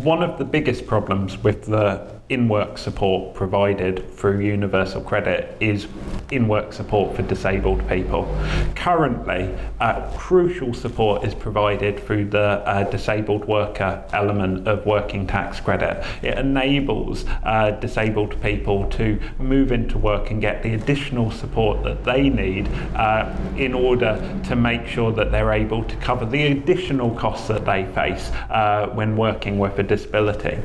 One of the biggest problems with the in-work support provided through universal credit is in-work support for disabled people. Currently, crucial support is provided through the disabled worker element of working tax credit. It enables disabled people to move into work and get the additional support that they need in order to make sure that they're able to cover the additional costs that they face when working with a disability.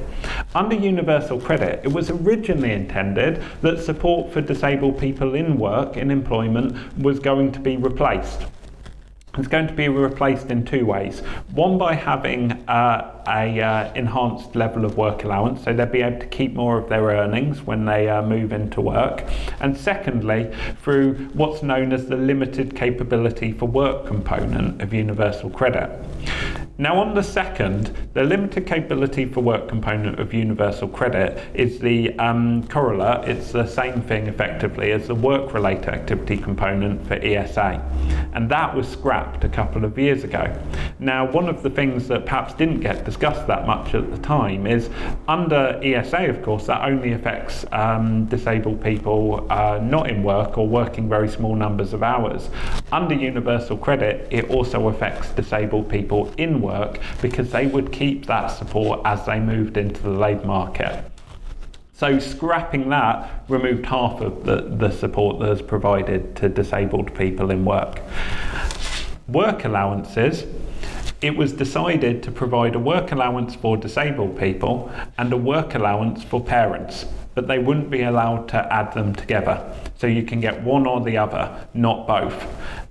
Under universal credit, it was originally intended that support for disabled people in work, in employment, was going to be replaced. It's going to be replaced in two ways. One, by having a enhanced level of work allowance, so they'll be able to keep more of their earnings when they move into work. And secondly, through what's known as the limited capability for work component of universal credit. Now, on the second, the limited capability for work component of universal credit is the correlate. It's the same thing effectively as the work-related activity component for ESA. And that was scrapped a couple of years ago. Now, one of the things that perhaps didn't get discussed that much at the time is under ESA, of course, that only affects disabled people not in work or working very small numbers of hours. Under universal credit, it also affects disabled people in work because they would keep that support as they moved into the labour market. So scrapping that removed half of the support that is provided to disabled people in work. Work allowances, it was decided to provide a work allowance for disabled people and a work allowance for parents, but they wouldn't be allowed to add them together. So you can get one or the other, not both.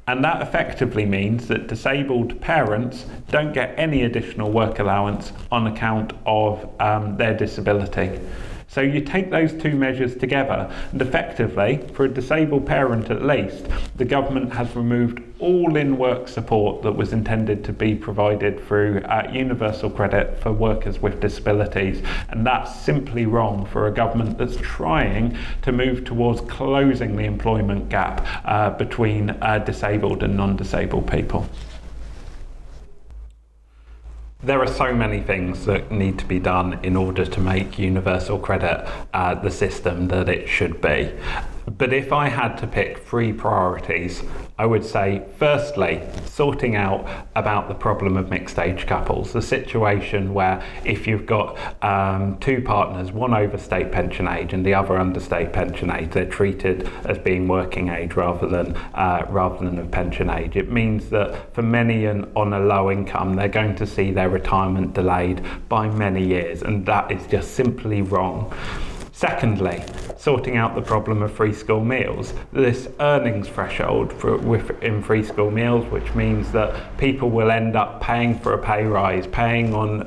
And that effectively means that disabled parents don't get any additional work allowance on account of their disability. So you take those two measures together, and effectively, for a disabled parent at least, the government has removed all in-work support that was intended to be provided through universal credit for workers with disabilities. And that's simply wrong for a government that's trying to move towards closing the employment gap between disabled and non-disabled people. There are so many things that need to be done in order to make universal credit the system that it should be. But if I had to pick three priorities, I would say, firstly, sorting out about the problem of mixed age couples, the situation where if you've got two partners, one over state pension age and the other under state pension age, they're treated as being working age rather than of pension age. It means that for many on a low income, they're going to see their retirement delayed by many years, and that is just simply wrong. Secondly, sorting out the problem of free school meals. This earnings threshold in free school meals, which means that people will end up paying for a pay rise, paying on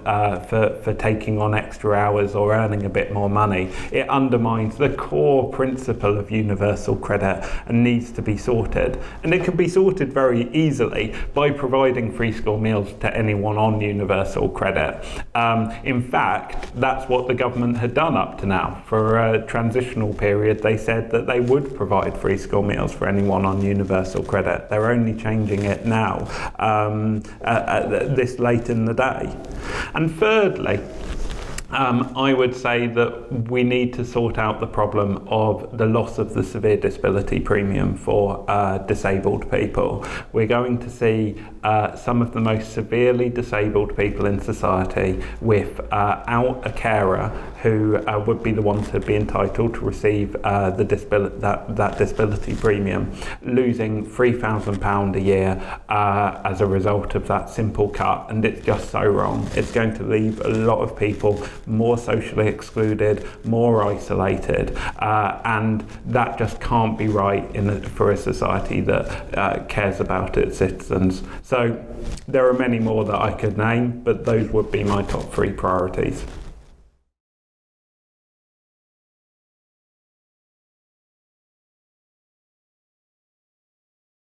for taking on extra hours or earning a bit more money. It undermines the core principle of universal credit and needs to be sorted. And it can be sorted very easily by providing free school meals to anyone on universal credit. In fact, that's what the government had done up to now. For a transitional period, they said that they would provide free school meals for anyone on universal credit. They're only changing it now, this late in the day. And thirdly, I would say that we need to sort out the problem of the loss of the severe disability premium for disabled people. We're going to see some of the most severely disabled people in society without a carer who would be the ones who'd be entitled to receive that disability premium, losing £3,000 a year as a result of that simple cut. And it's just so wrong. It's going to leave a lot of people more socially excluded, more isolated, and that just can't be right for a society that cares about its citizens. So there are many more that I could name, but those would be my top three priorities.